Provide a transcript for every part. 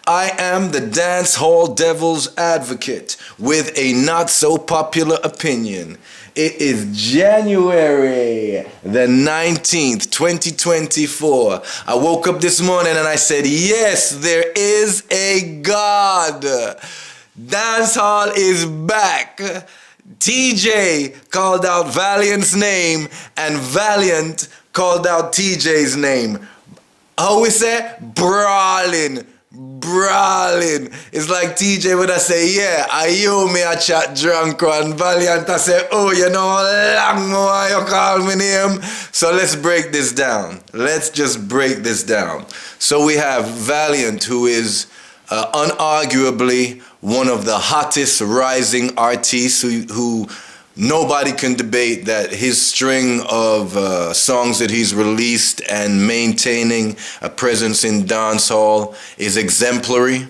I am the Dancehall Devil's Advocate with a not so popular opinion. It is January the 19th, 2024. I woke up this morning and I said, yes, there is a God. Dancehall is back. Teejay called out Valiant's name and Valiant called out Teejay's name. How we say? Brawling. It's like Teejay would I say, yeah, I you me a chat drunk and Valiant I say, oh, you know how long more you call me name. So let's break this down. Let's just break this down. So we have Valiant, who is unarguably one of the hottest rising artists who nobody can debate that his string of songs that he's released and maintaining a presence in dancehall is exemplary.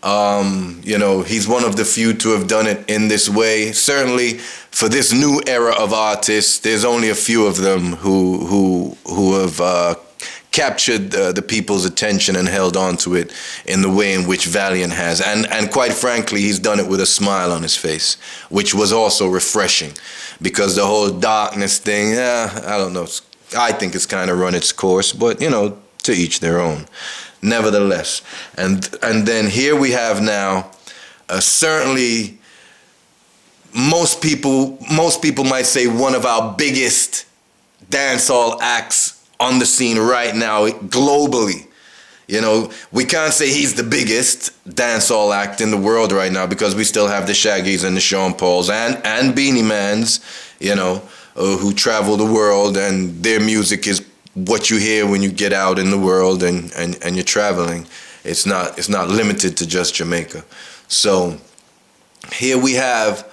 He's one of the few to have done it in this way. Certainly for this new era of artists, there's only a few of them who have captured the people's attention and held on to it in the way in which Valiant has. And quite frankly, he's done it with a smile on his face, which was also refreshing, because the whole darkness thing, I don't know, I think it's kind of run its course, but, to each their own. Nevertheless, and then here we have now, certainly, most people might say one of our biggest dancehall acts on the scene right now globally. We can't say he's the biggest dancehall act in the world right now, because we still have the Shaggys and the Sean Pauls and Beanie Mans, who travel the world, and their music is what you hear when you get out in the world and you're traveling. It's not limited to just Jamaica. So here we have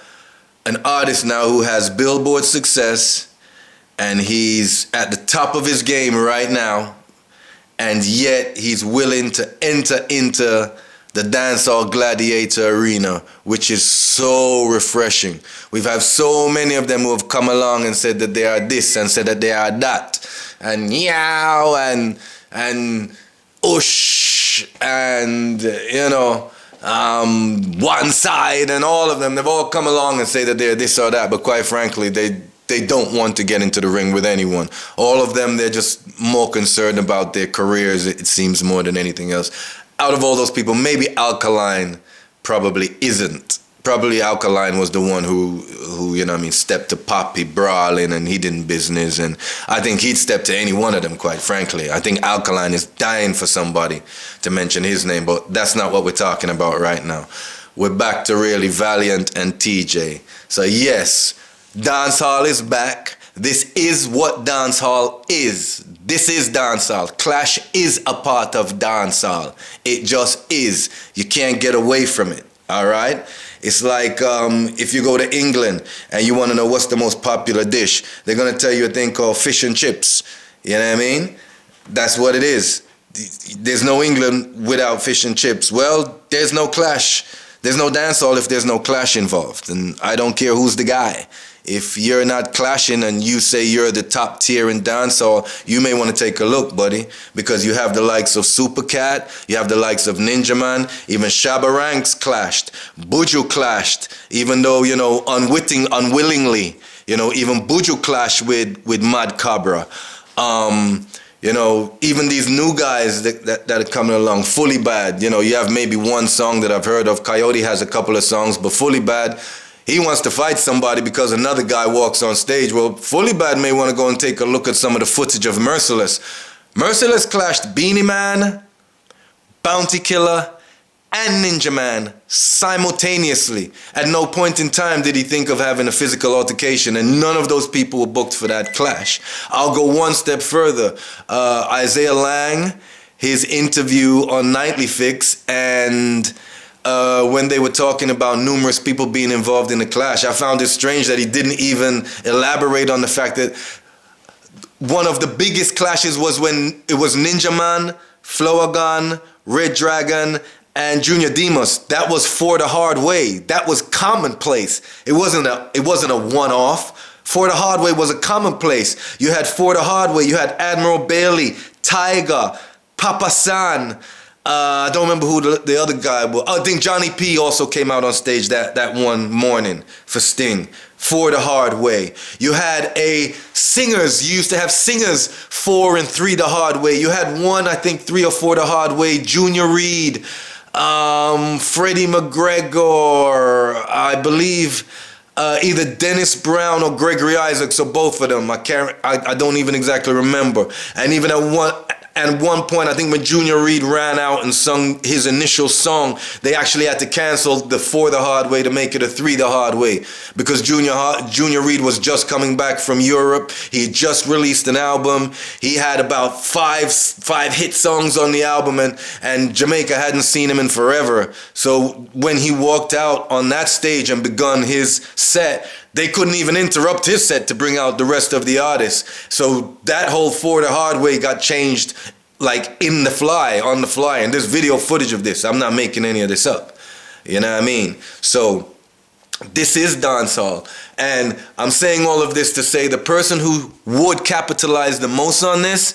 an artist now who has Billboard success, and he's at the top of his game right now, and yet he's willing to enter into the dancehall gladiator arena, which is so refreshing. We've had so many of them who have come along and said that they are this and said that they are that, and yow and ush and one side, and all of them, they've all come along and say that they're this or that, but quite frankly, they don't want to get into the ring with anyone. All of them, they're just more concerned about their careers, it seems, more than anything else. Out of all those people, maybe Alkaline probably isn't. Probably Alkaline was the one who stepped to Poppy Brawling, and he did business, and I think he'd step to any one of them, quite frankly. I think Alkaline is dying for somebody to mention his name, but that's not what we're talking about right now. We're back to really Valiant and Teejay. So yes, dancehall is back. This is what dancehall is. This is dancehall. Clash is a part of dancehall. It just is. You can't get away from it. All right? It's like if you go to England and you want to know what's the most popular dish, they're going to tell you a thing called fish and chips. You know what I mean? That's what it is. There's no England without fish and chips. Well, there's no clash. There's no dancehall if there's no clash involved. And I don't care who's the guy. If you're not clashing and you say you're the top tier in dancehall, you may want to take a look, buddy, because you have the likes of Supercat, you have the likes of Ninja Man, even Shabba Ranks clashed, Buju clashed, even though, unwillingly, even Buju clashed with Mad Cobra. Even these new guys that are coming along, Fully Bad, you have maybe one song that I've heard of. Coyote has a couple of songs, but Fully Bad, he wants to fight somebody because another guy walks on stage. Well, Fully Bad may want to go and take a look at some of the footage of Merciless. Merciless clashed Beanie Man, Bounty Killer, and Ninja Man simultaneously. At no point in time did he think of having a physical altercation, and none of those people were booked for that clash. I'll go one step further. Isaiah Lang, his interview on Nightly Fix, and when they were talking about numerous people being involved in the clash, I found it strange that he didn't even elaborate on the fact that one of the biggest clashes was when it was Ninja Man, Floagon, Red Dragon, and Junior Demus. That was For the Hard Way. That was commonplace. It wasn't a one-off. For the Hard Way was a commonplace. You had For the Hard Way, you had Admiral Bailey, Tyga, Papa San, I don't remember who the other guy was. I think Johnny P also came out on stage that one morning for Sting. For the Hard Way. You had singers. You used to have singers 4 and 3 the Hard Way. You had one, I think 3 or 4 the Hard Way. Junior Reid, Freddie McGregor, I believe either Dennis Brown or Gregory Isaacs, or both of them. I don't even exactly remember. And even at one point, I think when Junior Reid ran out and sung his initial song, they actually had to cancel the 4 the Hard Way to make it a 3 the Hard Way, because Junior Reid was just coming back from Europe. He had just released an album. He had about five hit songs on the album, and Jamaica hadn't seen him in forever. So when he walked out on that stage and begun his set, they couldn't even interrupt his set to bring out the rest of the artists. So that whole 4 the Hard Way got changed like on the fly. And there's video footage of this. I'm not making any of this up. You know what I mean? So this is dancehall. And I'm saying all of this to say the person who would capitalize the most on this,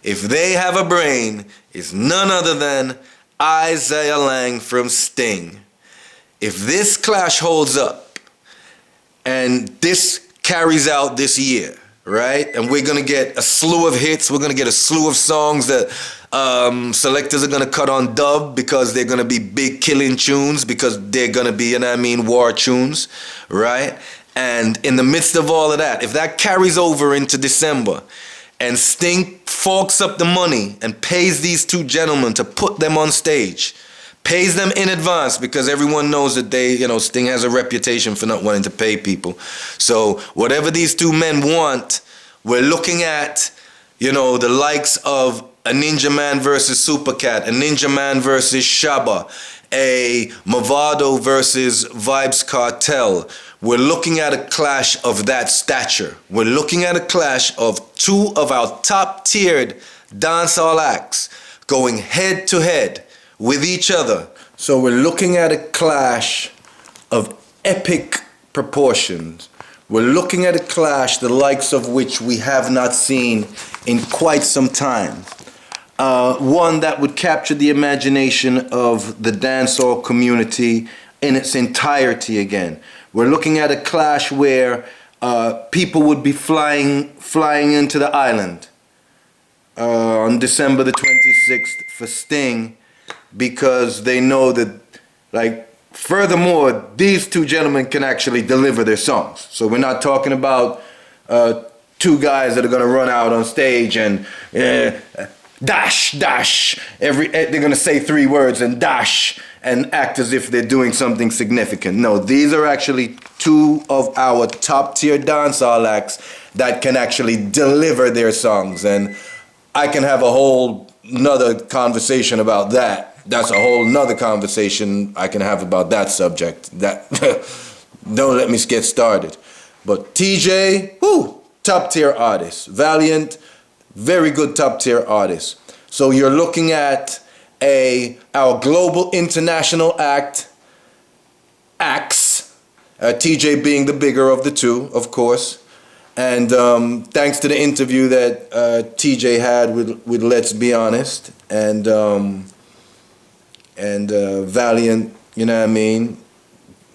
if they have a brain, is none other than Isaiah Lang from Sting. If this clash holds up, and this carries out this year, right? And we're going to get a slew of hits. We're going to get a slew of songs that selectors are going to cut on dub, because they're going to be big killing tunes, because they're going to be, you know what I mean, war tunes, right? And in the midst of all of that, if that carries over into December, and Sting forks up the money and pays these 2 gentlemen to put them on stage, pays them in advance, because everyone knows that Sting has a reputation for not wanting to pay people. So whatever these 2 men want, we're looking at, the likes of a Ninja Man versus Supercat, a Ninja Man versus Shabba, a Movado versus Vibes Cartel. We're looking at a clash of that stature. We're looking at a clash of 2 of our top-tiered dancehall acts going head to head with each other. So we're looking at a clash of epic proportions. We're looking at a clash the likes of which we have not seen in quite some time. One that would capture the imagination of the dancehall community in its entirety again. We're looking at a clash where people would be flying into the island on December the 26th for Sting, because they know that, furthermore, these 2 gentlemen can actually deliver their songs. So we're not talking about 2 guys that are going to run out on stage and dash. They're going to say 3 words and dash and act as if they're doing something significant. No, these are actually 2 of our top-tier dancehall acts that can actually deliver their songs. And I can have a whole nother conversation about that. That's a whole nother conversation I can have about that subject. Don't let me get started. But Teejay, top tier artist. Valiant, very good top tier artist. So you're looking at our global international acts, Teejay being the bigger of the 2, of course. And thanks to the interview that Teejay had with Let's Be Honest, and Valiant, you know what I mean,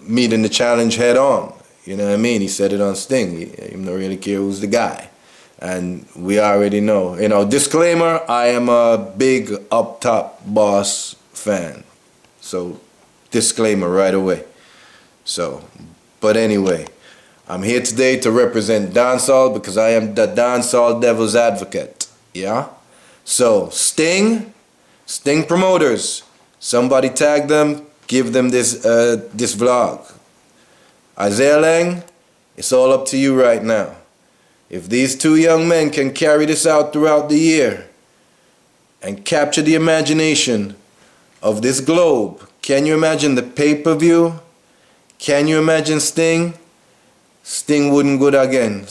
meeting the challenge head on, you know what I mean. He said it on Sting. He don't really care who's the guy, and we already know. Disclaimer: I am a big up top boss fan, so disclaimer right away. So, but anyway, I'm here today to represent dancehall, because I am the dancehall devil's advocate. Yeah. So Sting promoters. Somebody tag them, give them this vlog. Isaiah Lang, it's all up to you right now. If these 2 young men can carry this out throughout the year and capture the imagination of this globe, can you imagine the pay-per-view? Can you imagine Sting? Sting wouldn't go again.